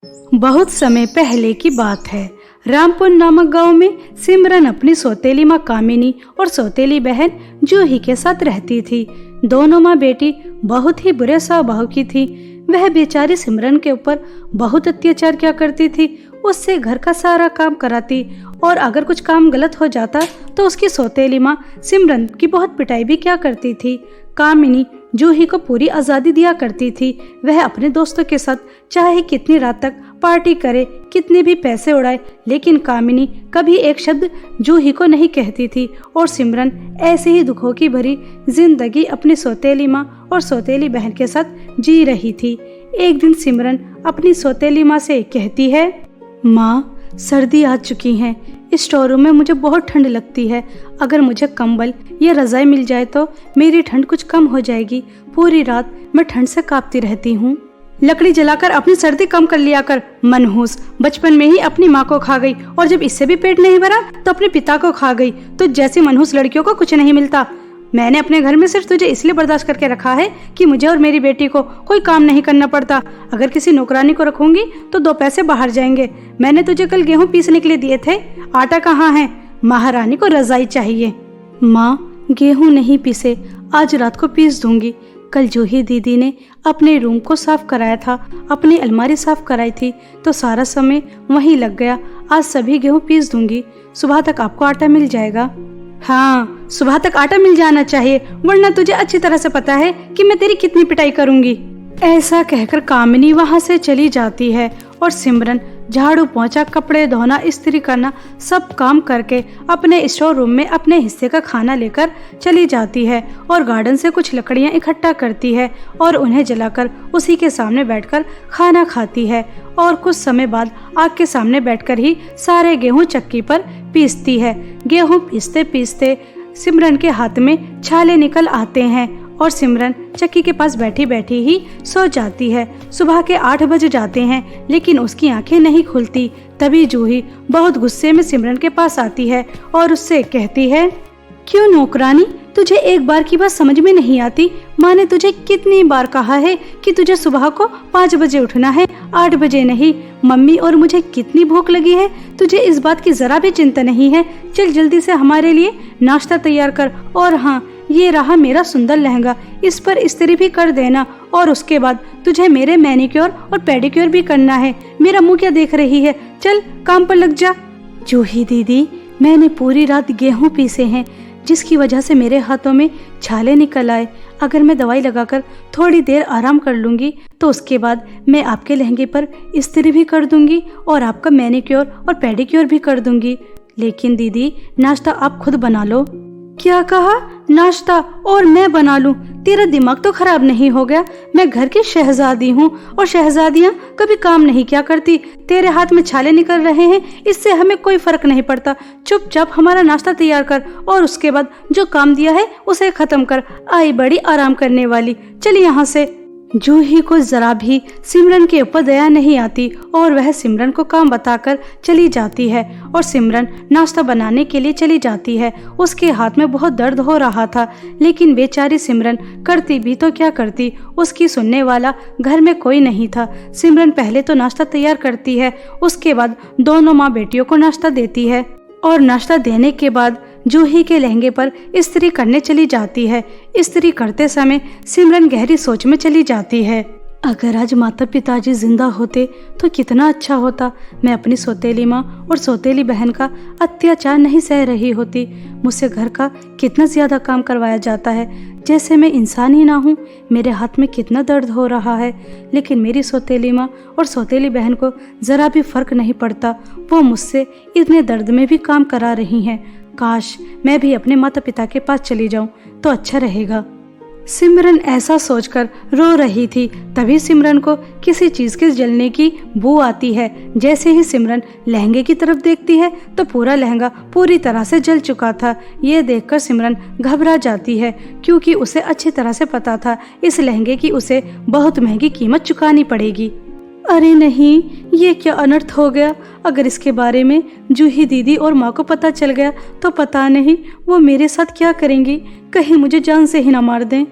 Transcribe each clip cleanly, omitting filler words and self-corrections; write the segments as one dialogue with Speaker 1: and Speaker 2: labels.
Speaker 1: बहुत समय पहले की बात है। रामपुर नामक गांव में सिमरन अपनी सौतेली माँ कामिनी और सौतेली बहन जूही के साथ रहती थी। दोनों माँ बेटी बहुत ही बुरे स्वभाव की थी। वह बेचारी सिमरन के ऊपर बहुत अत्याचार किया करती थी। उससे घर का सारा काम कराती और अगर कुछ काम गलत हो जाता तो उसकी सौतेली माँ सिमरन की बहुत पिटाई भी किया करती थी। कामिनी जूही को पूरी आज़ादी दिया करती थी। वह अपने दोस्तों के साथ चाहे कितनी रात तक पार्टी करे, कितने भी पैसे उड़ाए, लेकिन कामिनी कभी एक शब्द जूही को नहीं कहती थी। और सिमरन ऐसे ही दुखों की भरी जिंदगी अपनी सौतेली माँ और सौतेली बहन के साथ जी रही थी। एक दिन सिमरन अपनी सौतेली माँ से कहती है, माँ, सर्दी आ चुकी है, इस स्टोर रूम में मुझे बहुत ठंड लगती है। अगर मुझे कंबल या रजाई मिल जाए तो मेरी ठंड कुछ कम हो जाएगी। पूरी रात मैं ठंड से कांपती रहती हूँ। लकड़ी जलाकर अपनी सर्दी कम कर लिया कर, मनहूस। बचपन में ही अपनी माँ को खा गई और जब इससे भी पेट नहीं भरा तो अपने पिता को खा गई। तो जैसी मनहूस लड़कियों को कुछ नहीं मिलता। मैंने अपने घर में सिर्फ तुझे इसलिए बर्दाश्त करके रखा है कि मुझे और मेरी बेटी को कोई काम नहीं करना पड़ता। अगर किसी नौकरानी को रखूंगी तो 2 पैसे बाहर जाएंगे। मैंने तुझे कल गेहूं पीसने के लिए दिए थे, आटा कहाँ है? महारानी को रजाई चाहिए। माँ, गेहूं नहीं पीसे, आज रात को पीस दूंगी। कल जूही दीदी ने अपने रूम को साफ कराया था, अपनी अलमारी साफ कराई थी, तो सारा समय वहीं लग गया। आज सभी गेहूं पीस दूंगी, सुबह तक आपको आटा मिल जाएगा। हाँ, सुबह तक आटा मिल जाना चाहिए, वरना तुझे अच्छी तरह से पता है कि मैं तेरी कितनी पिटाई करूंगी। ऐसा कहकर कामिनी वहां से चली जाती है और सिमरन झाड़ू पोंछा, कपड़े धोना, इस्त्री करना, सब काम करके अपने स्टोर रूम में अपने हिस्से का खाना लेकर चली जाती है और गार्डन से कुछ लकड़ियां इकट्ठा करती है और उन्हें जलाकर उसी के सामने बैठकर खाना खाती है। और कुछ समय बाद आग के सामने बैठकर ही सारे गेहूं चक्की पर पीसती है। गेहूं पीसते पीसते सिमरन के हाथ में छाले निकल आते हैं और सिमरन चक्की के पास बैठी बैठी ही सो जाती है। सुबह के 8 बज जाते हैं लेकिन उसकी आंखें नहीं खुलती। तभी जूही बहुत गुस्से में सिमरन के पास आती है और उससे कहती है, क्यों नौकरानी, तुझे एक बार की बात समझ में नहीं आती? माँ ने तुझे कितनी बार कहा है कि तुझे सुबह को 5 बजे उठना है, 8 बजे नहीं। मम्मी और मुझे कितनी भूख लगी है, तुझे इस बात की जरा भी चिंता नहीं है। चल जल्दी से हमारे लिए नाश्ता तैयार कर। और हाँ, ये रहा मेरा सुंदर लहंगा, इस पर इस्त्री भी कर देना। और उसके बाद तुझे मेरे मैनिक्योर और पेडिक्योर भी करना है। मेरा मुंह क्या देख रही है, चल काम पर लग जा। जूही दीदी, मैंने पूरी रात गेहूं पीसे हैं, जिसकी वजह से मेरे हाथों में छाले निकल आए। अगर मैं दवाई लगाकर थोड़ी देर आराम कर लूंगी तो उसके बाद मैं आपके लहंगे पर इस्त्री भी कर दूंगी और आपका मैनिक्योर और पेडिक्योर भी कर दूंगी। लेकिन दीदी, नाश्ता आप खुद बना लो। क्या कहा? नाश्ता और मैं बना लूं? तेरा दिमाग तो खराब नहीं हो गया? मैं घर की शहजादी हूँ और शहजादियाँ कभी काम नहीं किया करती। तेरे हाथ में छाले निकल रहे हैं, इससे हमें कोई फर्क नहीं पड़ता। चुपचाप हमारा नाश्ता तैयार कर और उसके बाद जो काम दिया है उसे खत्म कर। आई बड़ी आराम करने वाली, चल यहाँ से। जूही को जरा भी सिमरन के ऊपर दया नहीं आती और वह सिमरन को काम बताकर चली जाती है और सिमरन नाश्ता बनाने के लिए चली जाती है। उसके हाथ में बहुत दर्द हो रहा था, लेकिन बेचारी सिमरन करती भी तो क्या करती, उसकी सुनने वाला घर में कोई नहीं था। सिमरन पहले तो नाश्ता तैयार करती है, उसके बाद दोनों माँ बेटियों को नाश्ता देती है और नाश्ता देने के बाद जूही के लहंगे पर इस्त्री करने चली जाती है। इस्त्री करते समय सिमरन गहरी सोच में चली जाती है। अगर आज माता पिताजी जिंदा होते तो कितना अच्छा होता। मैं अपनी सौतेली माँ और सौतेली बहन का अत्याचार नहीं सह रही होती। मुझसे घर का कितना ज्यादा काम करवाया जाता है, जैसे मैं इंसान ही ना हूँ। मेरे हाथ में कितना दर्द हो रहा है, लेकिन मेरी सौतेली माँ और सौतेली बहन को जरा भी फर्क नहीं पड़ता। वो मुझसे इतने दर्द में भी काम करा रही हैं। काश मैं भी अपने माता पिता के पास चली जाऊं तो अच्छा रहेगा। सिमरन ऐसा सोचकर रो रही थी। तभी सिमरन को किसी चीज के जलने की बू आती है। जैसे ही सिमरन लहंगे की तरफ देखती है तो पूरा लहंगा पूरी तरह से जल चुका था। ये देखकर सिमरन घबरा जाती है, क्योंकि उसे अच्छी तरह से पता था इस लहंगे की उसे बहुत महंगी कीमत चुकानी पड़ेगी। अरे नहीं, ये क्या अनर्थ हो गया। अगर इसके बारे में जूही दीदी और माँ को पता चल गया तो पता नहीं वो मेरे साथ क्या करेंगी। कहीं मुझे जान से ही ना मार दें।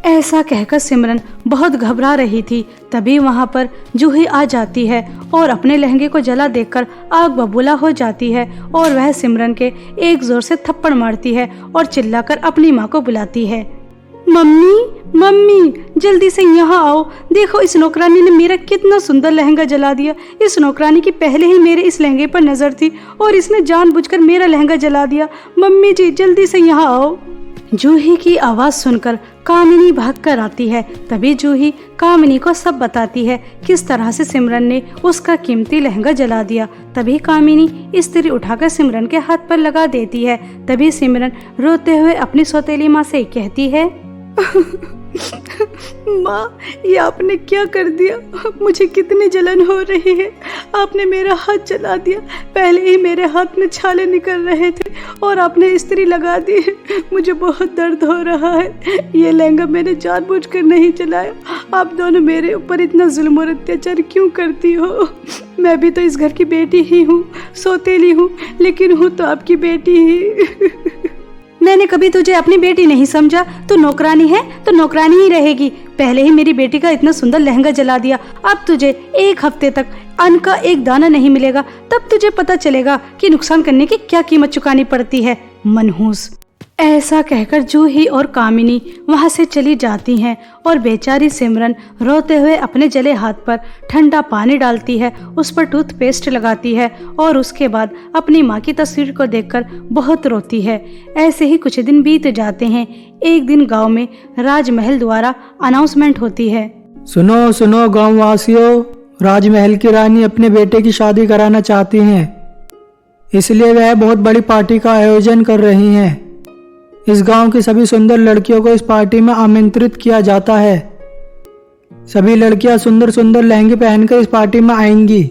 Speaker 1: ऐसा कहकर सिमरन बहुत घबरा रही थी। तभी वहां पर जूही आ जाती है और अपने लहंगे को जला देखकर आग बबूला हो जाती है और वह सिमरन के एक जोर से थप्पड़ मारती है और चिल्लाकर अपनी माँ को बुलाती है। मम्मी मम्मी, जल्दी से यहाँ आओ, देखो इस नौकरानी ने मेरा कितना सुंदर लहंगा जला दिया। इस नौकरानी की पहले ही मेरे इस लहंगे पर नजर थी और इसने जानबूझकर मेरा लहंगा जला दिया। मम्मी जी जल्दी से यहाँ आओ। जूही की आवाज सुनकर कामिनी भागकर आती है। तभी जूही कामिनी को सब बताती है किस तरह से सिमरन ने उसका कीमती लहंगा जला दिया। तभी कामिनी इस्त्री उठाकर सिमरन के हाथ पर लगा देती है। तभी सिमरन रोते हुए अपनी सौतेली माँ से कहती है, माँ ये आपने क्या कर दिया, मुझे कितनी जलन हो रही है। आपने मेरा हाथ जला दिया, पहले ही मेरे हाथ में छाले निकल रहे थे और आपने इस्त्री लगा दी है। मुझे बहुत दर्द हो रहा है। ये लहंगा मैंने जानबूझकर नहीं जलाया। आप दोनों मेरे ऊपर इतना जुल्म और अत्याचार क्यों करती हो? मैं भी तो इस घर की बेटी ही हूँ, सौतेली हूँ, लेकिन हूँ तो आपकी बेटी ही। मैंने कभी तुझे अपनी बेटी नहीं समझा। तू नौकरानी है तो नौकरानी ही रहेगी। पहले ही मेरी बेटी का इतना सुंदर लहंगा जला दिया, अब तुझे एक हफ्ते तक अन्न का एक दाना नहीं मिलेगा। तब तुझे पता चलेगा कि नुकसान करने की क्या कीमत चुकानी पड़ती है, मनहूस। ऐसा कहकर जूही और कामिनी वहां से चली जाती हैं और बेचारी सिमरन रोते हुए अपने जले हाथ पर ठंडा पानी डालती है, उस पर टूथपेस्ट लगाती है और उसके बाद अपनी माँ की तस्वीर को देखकर बहुत रोती है। ऐसे ही कुछ दिन बीत जाते हैं। एक दिन गांव में राजमहल द्वारा अनाउंसमेंट होती है।
Speaker 2: सुनो सुनो गाँव वासियों, राजमहल की रानी अपने बेटे की शादी कराना चाहती हैं, इसलिए वह बहुत बड़ी पार्टी का आयोजन कर रही हैं। इस गांव की सभी सुंदर लड़कियों को इस पार्टी में आमंत्रित किया जाता है। सभी लड़कियां सुंदर सुंदर लहंगे पहनकर इस पार्टी में आएंगी।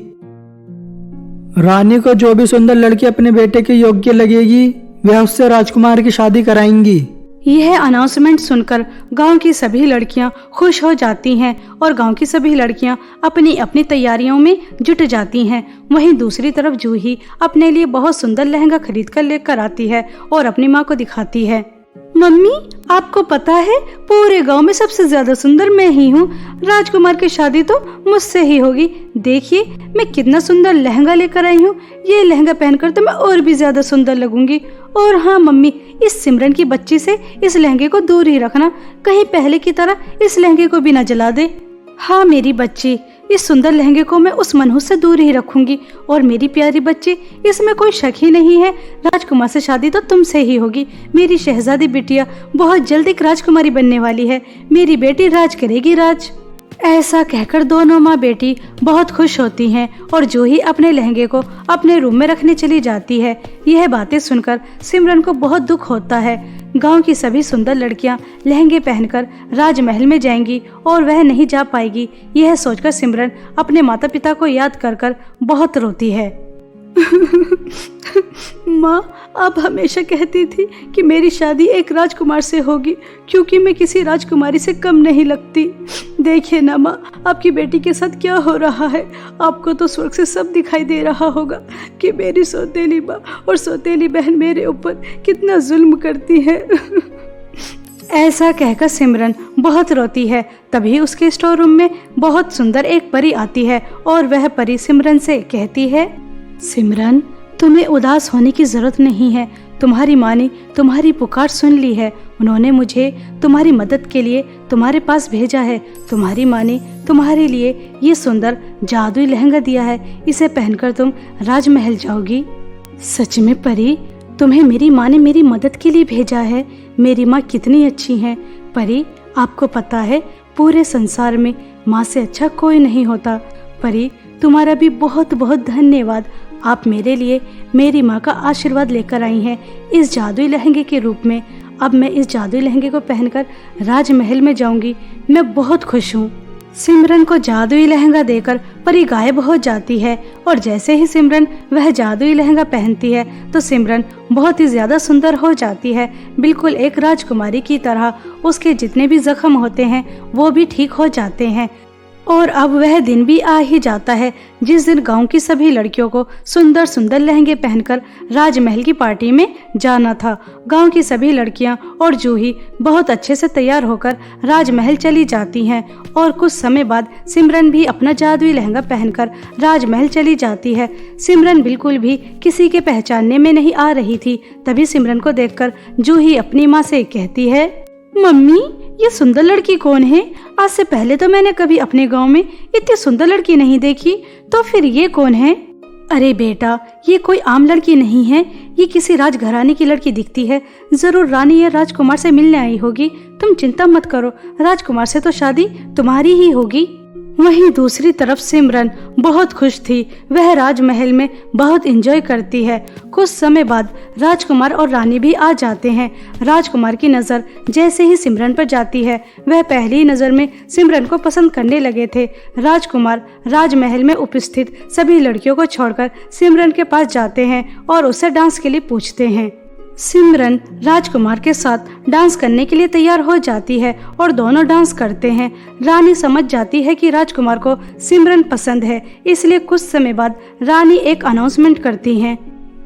Speaker 2: रानी को जो भी सुंदर लड़की अपने बेटे के योग्य लगेगी वह उससे राजकुमार की शादी कराएंगी।
Speaker 1: यह अनाउंसमेंट सुनकर गांव की सभी लड़कियां खुश हो जाती हैं और गांव की सभी लड़कियां अपनी अपनी तैयारियों में जुट जाती हैं। वहीं दूसरी तरफ जूही अपने लिए बहुत सुंदर लहंगा खरीद कर लेकर आती है और अपनी माँ को दिखाती है। मम्मी आपको पता है पूरे गांव में सबसे ज्यादा सुंदर मैं ही हूँ। राजकुमार की शादी तो मुझसे ही होगी। देखिए मैं कितना सुंदर लहंगा लेकर आई हूँ। ये लहंगा पहनकर तो मैं और भी ज्यादा सुंदर लगूंगी। और हाँ मम्मी, इस सिमरन की बच्ची से इस लहंगे को दूर ही रखना, कहीं पहले की तरह इस लहंगे को भी न जला दे। हाँ मेरी बच्ची, इस सुंदर लहंगे को मैं उस मनहूस से दूर ही रखूंगी। और मेरी प्यारी बच्ची, इसमें कोई शक ही नहीं है, राजकुमार से शादी तो तुमसे ही होगी। मेरी शहजादी बिटिया बहुत जल्द एक राजकुमारी बनने वाली है। मेरी बेटी राज करेगी, राज। ऐसा कहकर दोनों माँ बेटी बहुत खुश होती हैं और जूही अपने लहंगे को अपने रूम में रखने चली जाती है। यह बातें सुनकर सिमरन को बहुत दुख होता है। गांव की सभी सुंदर लड़कियां लहंगे पहनकर राजमहल में जाएंगी और वह नहीं जा पाएगी। यह सोचकर सिमरन अपने माता पिता को याद कर कर बहुत रोती है। माँ, आप हमेशा कहती थी कि मेरी शादी एक राजकुमार से होगी क्योंकि मैं किसी राजकुमारी से कम नहीं लगती। देखिए ना माँ, आपकी बेटी के साथ क्या हो रहा है। आपको तो स्वर्ग से सब दिखाई दे रहा होगा कि मेरी सौतेली माँ और सौतेली बहन मेरे ऊपर कितना जुल्म करती है। ऐसा कहकर सिमरन बहुत रोती है। तभी उसके स्टोर रूम में बहुत सुंदर एक परी आती है और वह परी सिमरन से कहती है, सिमरन तुम्हें उदास होने की जरूरत नहीं है। तुम्हारी माँ ने तुम्हारी पुकार सुन ली है। उन्होंने मुझे तुम्हारी मदद के लिए तुम्हारे पास भेजा है। तुम्हारी माँ ने तुम्हारे लिए ये सुंदर जादुई लहंगा दिया है। इसे पहनकर तुम राजमहल जाओगी। सच में परी, तुम्हें मेरी माँ ने मेरी मदद के लिए भेजा है। मेरी माँ कितनी अच्छी है। परी, आपको पता है पूरे संसार में माँ से अच्छा कोई नहीं होता। परी, तुम्हारा भी बहुत बहुत धन्यवाद। आप मेरे लिए मेरी माँ का आशीर्वाद लेकर आई हैं इस जादुई लहंगे के रूप में। अब मैं इस जादुई लहंगे को पहनकर राजमहल में जाऊंगी। मैं बहुत खुश हूँ। सिमरन को जादुई लहंगा देकर परी गायब हो जाती है और जैसे ही सिमरन वह जादुई लहंगा पहनती है तो सिमरन बहुत ही ज्यादा सुंदर हो जाती है, बिल्कुल एक राजकुमारी की तरह। उसके जितने भी जख्म होते हैं वो भी ठीक हो जाते हैं। और अब वह दिन भी आ ही जाता है जिस दिन गांव की सभी लड़कियों को सुंदर सुंदर लहंगे पहनकर राजमहल की पार्टी में जाना था। गांव की सभी लड़कियां और जूही बहुत अच्छे से तैयार होकर राजमहल चली जाती हैं और कुछ समय बाद सिमरन भी अपना जादुई लहंगा पहनकर राजमहल चली जाती है। सिमरन बिल्कुल भी किसी के पहचानने में नहीं आ रही थी। तभी सिमरन को देखकर जूही अपनी माँ से कहती है, मम्मी, ये सुंदर लड़की कौन है? आज से पहले तो मैंने कभी अपने गांव में इतनी सुंदर लड़की नहीं देखी, तो फिर ये कौन है? अरे बेटा, ये कोई आम लड़की नहीं है, ये किसी राजघराने की लड़की दिखती है। जरूर रानी या राजकुमार से मिलने आई होगी। तुम चिंता मत करो, राजकुमार से तो शादी तुम्हारी ही होगी। वहीं दूसरी तरफ सिमरन बहुत खुश थी। वह राजमहल में बहुत एंजॉय करती है। कुछ समय बाद राजकुमार और रानी भी आ जाते हैं। राजकुमार की नज़र जैसे ही सिमरन पर जाती है, वह पहली नज़र में सिमरन को पसंद करने लगे थे। राजकुमार राजमहल में उपस्थित सभी लड़कियों को छोड़कर सिमरन के पास जाते हैं और उससे डांस के लिए पूछते हैं। सिमरन राजकुमार के साथ डांस करने के लिए तैयार हो जाती है और दोनों डांस करते हैं। रानी समझ जाती है कि राजकुमार को सिमरन पसंद है, इसलिए कुछ समय बाद रानी एक अनाउंसमेंट करती हैं।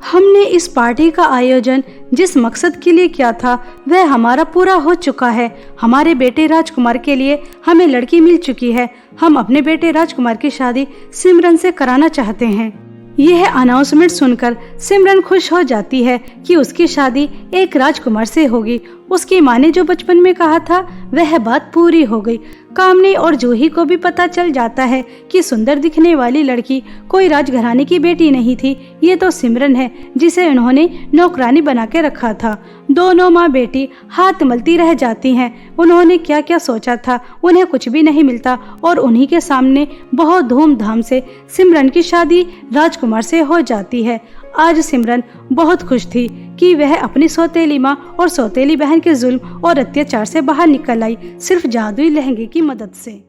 Speaker 1: हमने इस पार्टी का आयोजन जिस मकसद के लिए किया था वह हमारा पूरा हो चुका है। हमारे बेटे राजकुमार के लिए हमें लड़की मिल चुकी है। हम अपने बेटे राजकुमार की शादी सिमरन से कराना चाहते हैं। यह अनाउंसमेंट सुनकर सिमरन खुश हो जाती है कि उसकी शादी एक राजकुमार से होगी। उसकी माँ ने जो बचपन में कहा था वह बात पूरी हो गई। कामनी और जूही को भी पता चल जाता है कि सुंदर दिखने वाली लड़की कोई राजघराने की बेटी नहीं थी, ये तो सिमरन है जिसे उन्होंने नौकरानी बना के रखा था। दोनों माँ बेटी हाथ मलती रह जाती हैं। उन्होंने क्या क्या सोचा था उन्हें कुछ भी नहीं मिलता और उन्हीं के सामने बहुत धूमधाम से सिमरन की शादी राजकुमार से हो जाती है। आज सिमरन बहुत खुश थी कि वह अपनी सौतेली माँ और सौतेली बहन के जुल्म और अत्याचार से बाहर निकल आई, सिर्फ जादुई लहंगे की मदद से।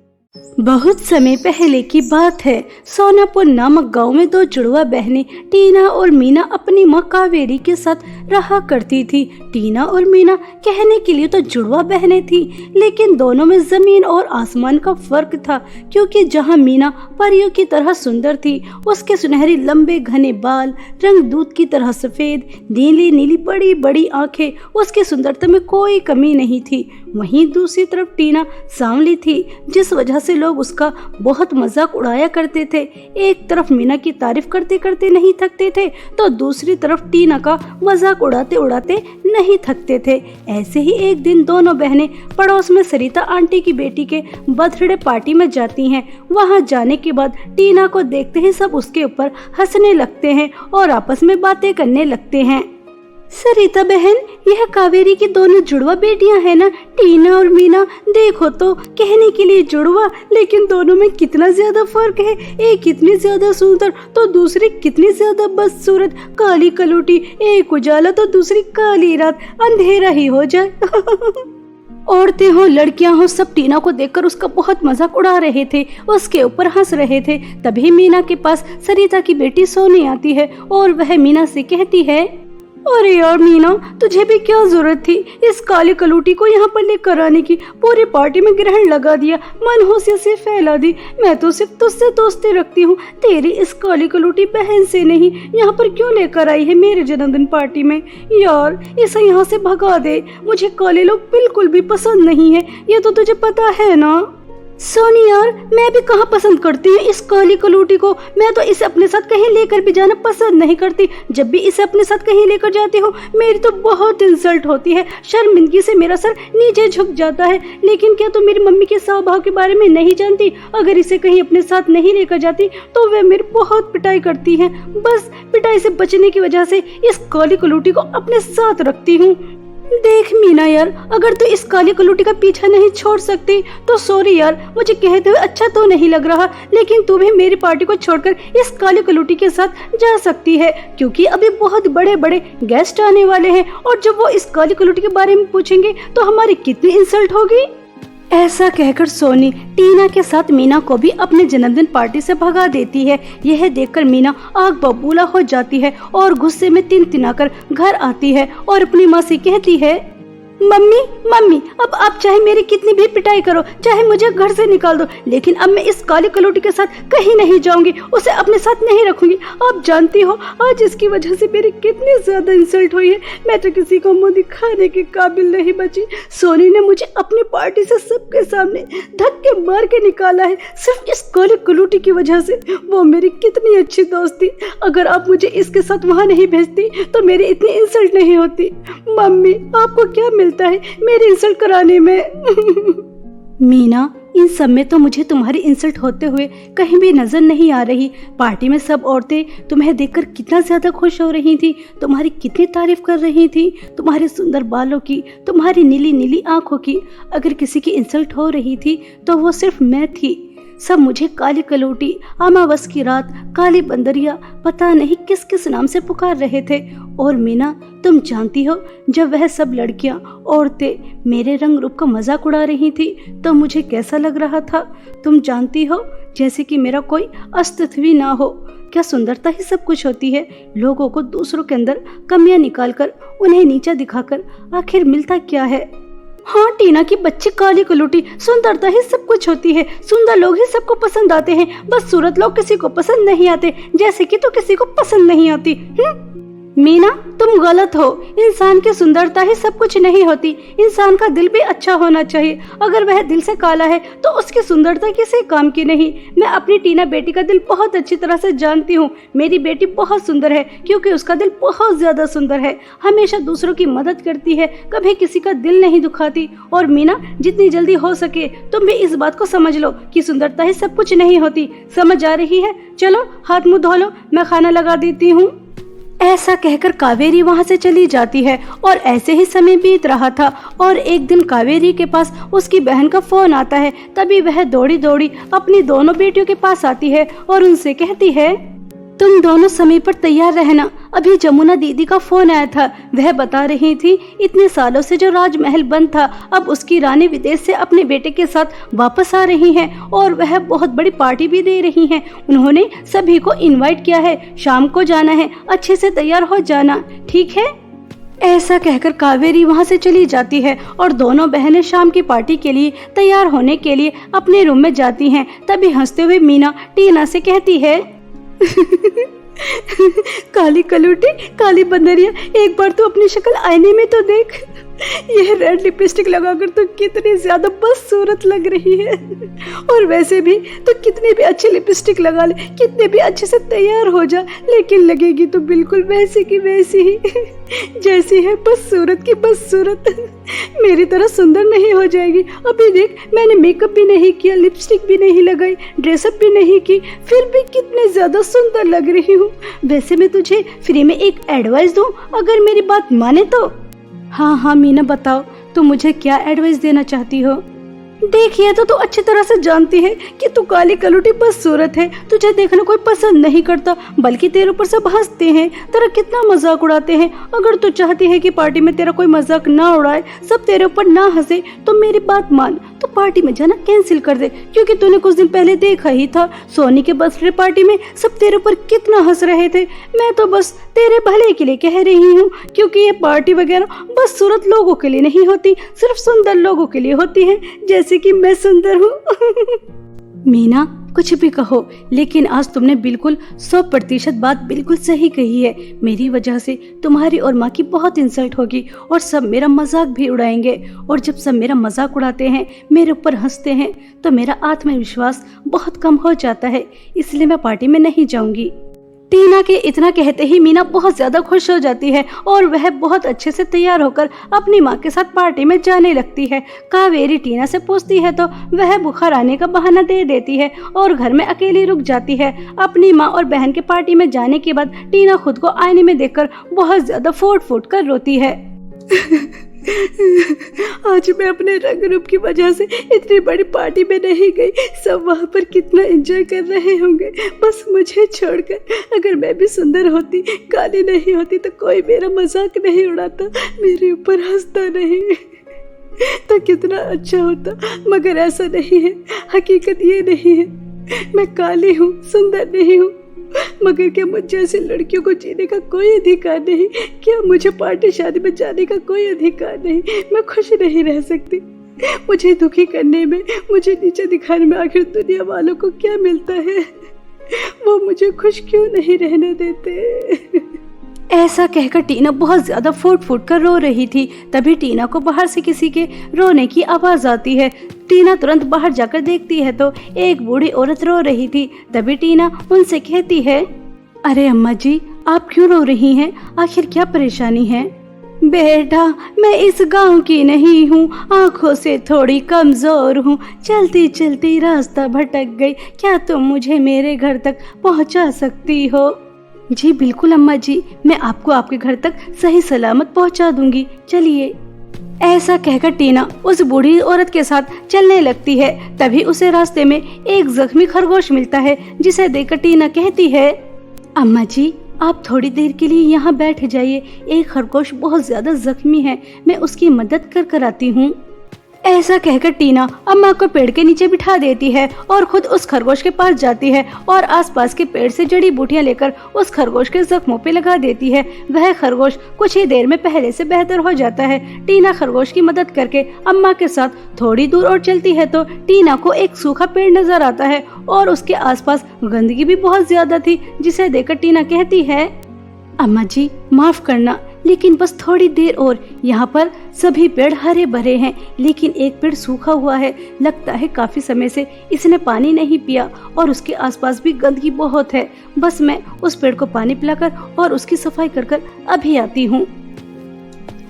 Speaker 1: बहुत समय पहले की बात है। सोनापुर नामक गांव में दो जुड़वा बहनें टीना और मीना अपनी माँ कावेरी के साथ रहा करती थी। टीना और मीना कहने के लिए तो जुड़वा बहनें थी, लेकिन दोनों में जमीन और आसमान का फर्क था। क्योंकि जहाँ मीना परियों की तरह सुंदर थी, उसके सुनहरी लंबे घने बाल, रंग दूध की तरह सफेद, नीली नीली बड़ी बड़ी आंखें, उसकी सुंदरता में कोई कमी नहीं थी। वहीं दूसरी तरफ टीना सांवली थी, जिस वजह से लोग उसका बहुत मजाक उड़ाया करते थे। एक तरफ मीना की तारीफ करते करते नहीं थकते थे, तो दूसरी तरफ टीना का मजाक उड़ाते उड़ाते नहीं थकते थे। ऐसे ही एक दिन दोनों बहनें पड़ोस में सरिता आंटी की बेटी के बर्थडे पार्टी में जाती हैं। वहां जाने के बाद टीना को देखते ही सब उसके ऊपर हंसने लगते हैं और आपस में बातें करने लगते हैं। सरिता बहन, यह कावेरी की दोनों जुड़वा बेटियां हैं ना, टीना और मीना। देखो तो, कहने के लिए जुड़वा, लेकिन दोनों में कितना ज्यादा फर्क है। एक कितनी ज्यादा सुंदर तो दूसरी कितनी ज्यादा बदसूरत, काली कलूटी, एक उजाला तो दूसरी काली रात, अंधेरा ही हो जाए। औरतें हो लड़कियां हो, सब टीना को देखकर उसका बहुत मजाक उड़ा रहे थे, उसके ऊपर हंस रहे थे। तभी मीना के पास सरिता की बेटी सोनी आती है और वह मीना से कहती है, अरे यार मीना, तुझे भी क्या जरूरत थी इस काली कलूटी को यहाँ पर लेकर आने की? पूरी पार्टी में ग्रहण लगा दिया, मनहूसियत से फैला दी। मैं तो सिर्फ तुझसे दोस्ती रखती हूँ, तेरी इस काली कलूटी बहन से नहीं। यहाँ पर क्यों लेकर आई है मेरे जन्मदिन पार्टी में? यार, इसे यहाँ से भगा दे। मुझे काले लोग बिल्कुल भी पसंद नहीं है, ये तो तुझे पता है ना। सोनी यार, मैं भी कहाँ पसंद करती हूँ इस काली कलूटी को। मैं तो इसे अपने साथ कहीं लेकर भी जाना पसंद नहीं करती। जब भी इसे अपने साथ कहीं लेकर जाती हूँ मेरी तो बहुत इंसल्ट होती है। शर्मिंदगी से मेरा सर नीचे झुक जाता है। लेकिन क्या तुम मेरी मम्मी के स्वभाव के बारे में नहीं जानती? अगर इसे कहीं अपने साथ नहीं लेकर जाती तो वे मेरी बहुत पिटाई करती है। बस पिटाई से बचने की वजह से इस काली कलूटी को अपने साथ रखती हूँ। देख मीना यार, अगर तू इस काली कलूटी का पीछा नहीं छोड़ सकती तो सॉरी यार, मुझे कहते हुए अच्छा तो नहीं लग रहा, लेकिन तू भी मेरी पार्टी को छोड़कर इस काली कलूटी के साथ जा सकती है। क्योंकि अभी बहुत बड़े बड़े गेस्ट आने वाले हैं और जब वो इस काली कलूटी के बारे में पूछेंगे तो हमारी कितनी इंसल्ट होगी। ऐसा कहकर सोनी टीना के साथ मीना को भी अपने जन्मदिन पार्टी से भगा देती है। यह देखकर मीना आग बबूला हो जाती है और गुस्से में तिनतिनाकर घर आती है और अपनी माँ से कहती है, मम्मी मम्मी, अब आप चाहे मेरी कितनी भी पिटाई करो, चाहे मुझे घर से निकाल दो, लेकिन अब मैं इस काली कलूटी के साथ कहीं नहीं जाऊंगी, उसे अपने साथ नहीं रखूंगी। आप जानती हो आज इसकी वजह से मेरी कितनी ज्यादा इंसल्ट हुई है। मैं तो किसी को मुंह दिखाने के काबिल नहीं बची। सोनी ने मुझे अपनी पार्टी से सबके सामने धक्के मार के निकाला है, सिर्फ इस काली कलूटी की वजह से। वो मेरी कितनी अच्छी दोस्त थी, अगर आप मुझे इसके साथ वहाँ नहीं भेजती तो मेरी इतनी इंसल्ट नहीं होती। मम्मी, आपको क्या मिलता है मेरी इंसल्ट कराने में? मीना, इन सब में तो मुझे तुम्हारी इंसल्ट होते हुए कहीं भी नजर नहीं आ रही। पार्टी में सब औरतें तुम्हें देखकर कितना ज्यादा खुश हो रही थी, तुम्हारी कितनी तारीफ कर रही थी, तुम्हारे सुंदर बालों की, तुम्हारी नीली नीली आंखों की। अगर किसी की इंसल्ट हो रही थी तो वो सिर्फ मैं थी। सब मुझे काली कलूटी, अमावस की रात, काली बंदरिया, पता नहीं किस किस नाम से पुकार रहे थे। और मीना, तुम जानती हो, जब वह सब लड़कियां, औरतें मेरे रंग रूप का मजाक उड़ा रही थी तो मुझे कैसा लग रहा था? तुम जानती हो, जैसे कि मेरा कोई अस्तित्व ही ना हो। क्या सुंदरता ही सब कुछ होती है? लोगों को दूसरों के अंदर कमियां निकालकर, उन्हें नीचा दिखाकर आखिर मिलता क्या है? हाँ टीना की बच्ची काली कलूटी, सुंदरता ही सब कुछ होती है। सुंदर लोग ही सबको पसंद आते हैं, बस सूरत लोग किसी को पसंद नहीं आते, जैसे कि तू किसी को पसंद नहीं आती। मीना, तुम गलत हो। इंसान की सुंदरता ही सब कुछ नहीं होती, इंसान का दिल भी अच्छा होना चाहिए। अगर वह दिल से काला है तो उसकी सुंदरता किसी काम की नहीं। मैं अपनी टीना बेटी का दिल बहुत अच्छी तरह से जानती हूँ। मेरी बेटी बहुत सुंदर है क्योंकि उसका दिल बहुत ज्यादा सुंदर है, हमेशा दूसरों की मदद करती है, कभी किसी का दिल नहीं दुखाती। और मीना, जितनी जल्दी हो सके तुम भी इस बात को समझ लो कि सुंदरता ही सब कुछ नहीं होती। समझ आ रही है? चलो हाथ मुंह धो लो, मैं खाना लगा देती हूँ। ऐसा कहकर कावेरी वहां से चली जाती है और ऐसे ही समय बीत रहा था। और एक दिन कावेरी के पास उसकी बहन का फोन आता है। तभी वह दौड़ी दौड़ी अपनी दोनों बेटियों के पास आती है और उनसे कहती है, तुम दोनों समय पर तैयार रहना, अभी जमुना दीदी का फोन आया था। वह बता रही थी इतने सालों से जो राजमहल बंद था, अब उसकी रानी विदेश से अपने बेटे के साथ वापस आ रही हैं और वह बहुत बड़ी पार्टी भी दे रही हैं। उन्होंने सभी को इनवाइट किया है, शाम को जाना है, अच्छे से तैयार हो जाना, ठीक है? ऐसा कहकर कावेरी वहां से चली जाती है और दोनों बहनें शाम की पार्टी के लिए तैयार होने के लिए अपने रूम में जाती हैं। तभी हंसते हुए मीना टीना से कहती है, काली कलूटी, काली बंदरिया, एक बार तो अपनी शक्ल आईने में तो देख। यह रेड लिपस्टिक लगाकर तो कितनी ज्यादा बदसूरत लग रही है। और वैसे भी तो कितनी भी अच्छी लिपस्टिक लगा ले, कितने भी अच्छे से तैयार हो जा, लेकिन लगेगी तो बिल्कुल वैसी की वैसी ही जैसी है बदसूरत की बदसूरत। मेरी तरह सुंदर नहीं हो जाएगी। अभी देख, मैंने मेकअप भी नहीं किया, लिपस्टिक भी नहीं लगाई, ड्रेसअप भी नहीं की, फिर भी कितने ज्यादा सुंदर लग रही हूँ। वैसे मैं तुझे फ्री में एक एडवाइस दूं, अगर मेरी बात माने तो। हाँ मीना, बताओ तुम मुझे क्या एडवाइस देना चाहती हो? देखिए, तो तू अच्छी तरह से जानती है कि तू काली कलूटी बदसूरत है। तुझे देखना कोई पसंद नहीं करता, बल्कि तेरे ऊपर सब हंसते हैं, तेरा कितना मजाक उड़ाते हैं। अगर तू चाहती है कि पार्टी में तेरा कोई मजाक ना उड़ाए, सब तेरे ऊपर ना हंसे, तो मेरी बात मान, तो पार्टी में जाना कैंसिल कर दे। क्योंकि तूने कुछ दिन पहले देखा ही था, सोनी के बर्थडे पार्टी में सब तेरे ऊपर कितना हंस रहे थे। मैं तो बस तेरे भले के लिए कह रही हूँ, क्योंकि ये पार्टी वगैरह बदसूरत लोगों के लिए नहीं होती, सिर्फ सुंदर लोगों के लिए होती है, जैसे कि मैं सुंदर हूँ। मीना, कुछ भी कहो, लेकिन आज तुमने बिल्कुल 100% बात बिल्कुल सही कही है। मेरी वजह से तुम्हारी और माँ की बहुत इंसल्ट होगी और सब मेरा मजाक भी उड़ाएंगे। और जब सब मेरा मजाक उड़ाते हैं, मेरे ऊपर हंसते हैं, तो मेरा आत्मविश्वास बहुत कम हो जाता है। इसलिए मैं पार्टी में नहीं जाऊंगी। टीना के इतना कहते ही मीना बहुत ज्यादा खुश हो जाती है और वह बहुत अच्छे से तैयार होकर अपनी माँ के साथ पार्टी में जाने लगती है। कावेरी टीना से पूछती है तो वह बुखार आने का बहाना दे देती है और घर में अकेली रुक जाती है। अपनी माँ और बहन के पार्टी में जाने के बाद टीना खुद को आईने में देखकर बहुत ज्यादा फूट फूट कर रोती है। आज मैं अपने रंग रूप की वजह से इतनी बड़ी पार्टी में नहीं गई। सब वहाँ पर कितना एंजॉय कर रहे होंगे, बस मुझे छोड़कर। अगर मैं भी सुंदर होती, काली नहीं होती, तो कोई मेरा मजाक नहीं उड़ाता, मेरे ऊपर हंसता नहीं, तो कितना अच्छा होता। मगर ऐसा नहीं है, हकीकत ये नहीं है। मैं काली हूँ, सुंदर नहीं हूँ, मगर क्या मुझ जैसी लड़कियों को जीने का कोई अधिकार नहीं? क्या मुझे पार्टी शादी में जाने का कोई अधिकार नहीं? मैं खुश नहीं रह सकती। मुझे दुखी करने में, मुझे नीचे दिखाने में आखिर दुनिया वालों को क्या मिलता है? वो मुझे खुश क्यों नहीं रहने देते? ऐसा कहकर टीना बहुत ज्यादा फूट फूट कर रो रही थी। तभी टीना को बाहर से किसी के रोने की आवाज आती है। टीना तुरंत बाहर जाकर देखती है तो एक बूढ़ी औरत रो रही थी। तभी टीना उनसे कहती है, अरे अम्मा जी, आप क्यों रो रही हैं? आखिर क्या परेशानी है? बेटा, मैं इस गांव की नहीं हूँ, आँखों से थोड़ी कमजोर हूँ, चलती चलती रास्ता भटक गई। क्या तुम मुझे मेरे घर तक पहुँचा सकती हो? जी बिल्कुल अम्मा जी, मैं आपको आपके घर तक सही सलामत पहुँचा दूंगी। चलिए। ऐसा कहकर टीना उस बूढ़ी औरत के साथ चलने लगती है। तभी उसे रास्ते में एक जख्मी खरगोश मिलता है, जिसे देखकर टीना कहती है, अम्मा जी, आप थोड़ी देर के लिए यहाँ बैठ जाइए। एक खरगोश बहुत ज्यादा जख्मी है, मैं उसकी मदद कर आती हूँ। ऐसा कहकर टीना अम्मा को पेड़ के नीचे बिठा देती है और खुद उस खरगोश के पास जाती है और आसपास के पेड़ से जड़ी बूटियां लेकर उस खरगोश के जख्मों पे लगा देती है। वह खरगोश कुछ ही देर में पहले से बेहतर हो जाता है। टीना खरगोश की मदद करके अम्मा के साथ थोड़ी दूर और चलती है तो टीना को एक सूखा पेड़ नजर आता है और उसके आसपास गंदगी भी बहुत ज्यादा थी, जिसे देखकर टीना कहती है, अम्मा जी माफ करना, लेकिन बस थोड़ी देर और। यहाँ पर सभी पेड़ हरे भरे हैं, लेकिन एक पेड़ सूखा हुआ है। लगता है काफी समय से इसने पानी नहीं पिया और उसके आसपास भी गंदगी बहुत है। बस मैं उस पेड़ को पानी पिलाकर और उसकी सफाई कर अभी आती हूँ।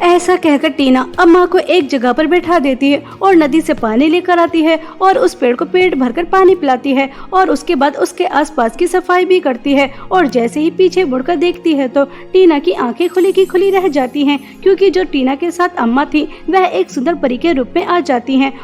Speaker 1: ऐसा कहकर टीना अम्मा को एक जगह पर बैठा देती है और नदी से पानी लेकर आती है और उस पेड़ को पेट भरकर पानी पिलाती है और उसके बाद उसके आसपास की सफाई भी करती है। और जैसे ही पीछे मुड़कर देखती है तो टीना की आंखें खुली की खुली रह जाती हैं, क्योंकि जो टीना के साथ अम्मा थी वह एक सुंदर परी के रूप में आ जाती हैं।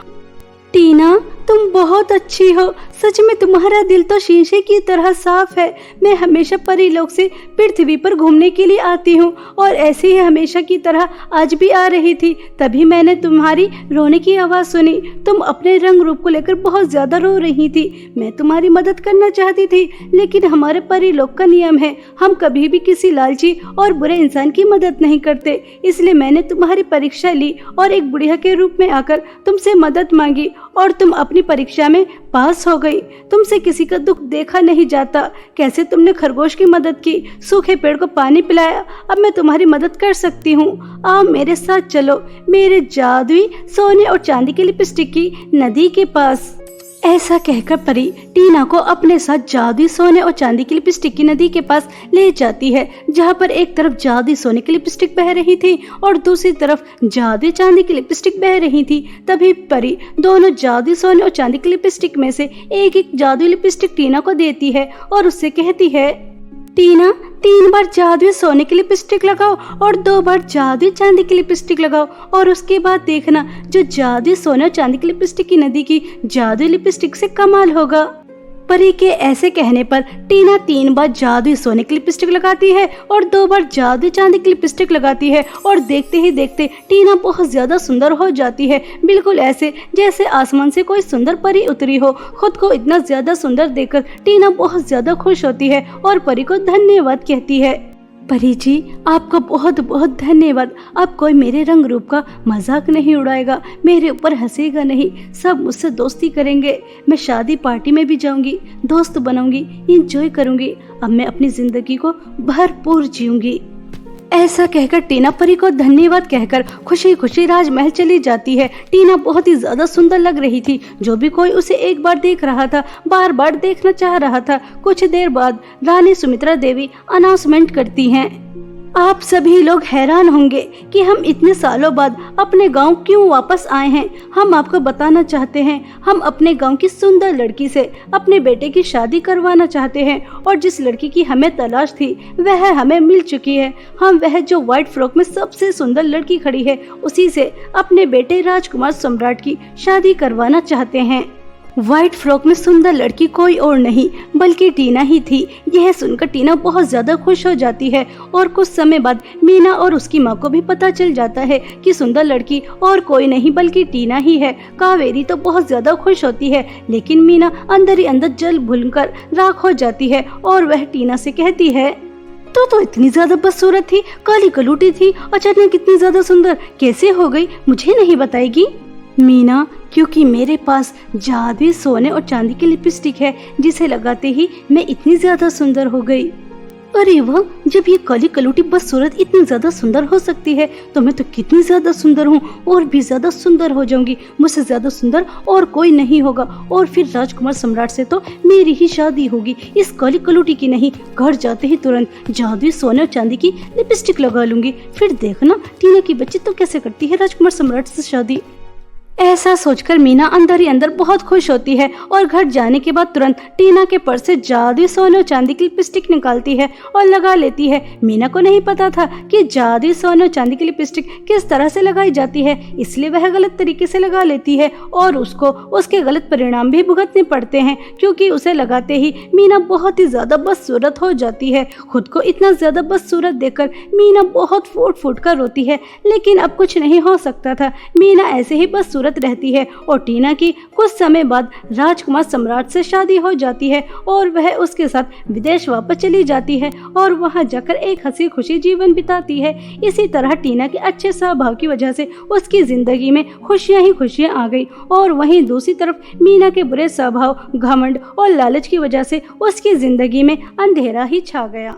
Speaker 1: टीना, तुम बहुत अच्छी हो। सच में तुम्हारा दिल तो शीशे की तरह साफ है। मैं हमेशा परी लोक से पृथ्वी पर घूमने के लिए आती हूँ और ऐसे ही हमेशा की तरह आज भी आ रही थी। तभी मैंने तुम्हारी रोने की आवाज सुनी। तुम अपने रंग रूप को लेकर बहुत ज्यादा रो रही थी। मैं तुम्हारी मदद करना चाहती थी, लेकिन हमारे परी लोक का नियम है, हम कभी भी किसी लालची और बुरे इंसान की मदद नहीं करते। इसलिए मैंने तुम्हारी परीक्षा ली और एक बुढ़िया के रूप में आकर तुमसे मदद मांगी और तुम अपनी परीक्षा में पास हो गई। तुमसे किसी का दुख देखा नहीं जाता। कैसे तुमने खरगोश की मदद की, सूखे पेड़ को पानी पिलाया। अब मैं तुम्हारी मदद कर सकती हूँ। आओ मेरे साथ चलो, मेरे जादुई सोने और चांदी की लिपस्टिक की नदी के पास। ऐसा कहकर परी टीना को अपने साथ जादुई सोने और चांदी की लिपस्टिक की नदी के पास ले जाती है, जहाँ पर एक तरफ जादुई सोने की लिपस्टिक बह रही थी और दूसरी तरफ जादुई चांदी की लिपस्टिक बह रही थी। तभी परी दोनों जादुई सोने और चांदी की लिपस्टिक में से एक एक जादुई लिपस्टिक टीना को देती है और उससे कहती है, टीना 3 बार जादुई सोने की लिपस्टिक लगाओ और 2 बार जादुई चांदी की लिपस्टिक लगाओ और उसके बाद देखना जो जादुई सोने और चांदी की लिपस्टिक की नदी की जादुई लिपस्टिक से कमाल होगा। परी के ऐसे कहने पर टीना 3 बार जादुई सोने की लिपस्टिक लगाती है और 2 बार जादुई चांदी की लिपस्टिक लगाती है और देखते ही देखते टीना बहुत ज्यादा सुंदर हो जाती है। बिल्कुल ऐसे जैसे आसमान से कोई सुंदर परी उतरी हो। खुद को इतना ज्यादा सुंदर देखकर टीना बहुत ज्यादा खुश होती है और परी को धन्यवाद कहती है। परी जी, आपका बहुत बहुत धन्यवाद। अब कोई मेरे रंग रूप का मजाक नहीं उड़ाएगा, मेरे ऊपर हंसेगा नहीं, सब मुझसे दोस्ती करेंगे। मैं शादी पार्टी में भी जाऊंगी, दोस्त बनाऊंगी, एंजॉय करूंगी। अब मैं अपनी जिंदगी को भरपूर जीऊंगी। ऐसा कहकर टीना परी को धन्यवाद कहकर खुशी खुशी राजमहल चली जाती है। टीना बहुत ही ज्यादा सुंदर लग रही थी। जो भी कोई उसे एक बार देख रहा था बार बार देखना चाह रहा था। कुछ देर बाद रानी सुमित्रा देवी अनाउंसमेंट करती हैं, आप सभी लोग हैरान होंगे कि हम इतने सालों बाद अपने गांव क्यों वापस आए हैं। हम आपको बताना चाहते हैं, हम अपने गांव की सुंदर लड़की से अपने बेटे की शादी करवाना चाहते हैं और जिस लड़की की हमें तलाश थी वह हमें मिल चुकी है। हम वह जो व्हाइट फ्रॉक में सबसे सुंदर लड़की खड़ी है उसी से अपने बेटे राजकुमार सम्राट की शादी करवाना चाहते हैं। व्हाइट फ्रॉक में सुंदर लड़की कोई और नहीं बल्कि टीना ही थी। यह सुनकर टीना बहुत ज्यादा खुश हो जाती है और कुछ समय बाद मीना और उसकी माँ को भी पता चल जाता है कि सुंदर लड़की और कोई नहीं बल्कि टीना ही है। कावेरी तो बहुत ज्यादा खुश होती है, लेकिन मीना अंदर ही अंदर जल भूनकर राख हो जाती है और वह टीना से कहती है, तो इतनी ज्यादा बदसूरत थी, काली कलूटी थी, अचानक इतनी ज्यादा सुंदर कैसे हो गई, मुझे नहीं बताएगी? मीना, क्योंकि मेरे पास जादुई सोने और चांदी की लिपस्टिक है जिसे लगाते ही मैं इतनी ज्यादा सुंदर हो गई। अरे वाह, जब ये काली कलूटी बदसूरत इतनी ज्यादा सुंदर हो सकती है तो मैं तो कितनी ज्यादा सुंदर हूँ, और भी ज्यादा सुंदर हो जाऊंगी। मुझसे ज्यादा सुंदर और कोई नहीं होगा और फिर राजकुमार सम्राट से तो मेरी ही शादी होगी, इस काली कलूटी की नहीं। घर जाते ही तुरंत जादुई सोने और चांदी की लिपस्टिक लगा लूंगी, फिर देखना टीना की बच्ची तो कैसे करती है राजकुमार सम्राट से शादी। ऐसा सोचकर मीना अंदर ही अंदर बहुत खुश होती है और घर जाने के बाद तुरंत टीना के पर्स से जादुई सोने और चांदी की लिपस्टिक निकालती है और लगा लेती है। मीना को नहीं पता था कि जादुई सोने और चांदी की लिपस्टिक किस तरह से लगाई जाती है, इसलिए वह गलत तरीके से लगा लेती है और उसको उसके गलत परिणाम भी भुगतने पड़ते हैं, क्योंकि उसे लगाते ही मीना बहुत ही ज्यादा बदसूरत हो जाती है। खुद को इतना ज्यादा बदसूरत देखकर मीना बहुत फूट फूट कर रोती है, लेकिन अब कुछ नहीं हो सकता था। मीना ऐसे ही बदसूरत रहती है और टीना की कुछ समय बाद राजकुमार सम्राट से शादी हो जाती है और वह उसके साथ विदेश वापस चली जाती है और वहां जाकर एक हंसी खुशी जीवन बिताती है। इसी तरह टीना के अच्छे स्वभाव की वजह से उसकी जिंदगी में खुशियां ही खुशियां आ गई, और वहीं दूसरी तरफ मीना के बुरे स्वभाव, घमंड और लालच की वजह से उसकी जिंदगी में अंधेरा ही छा गया।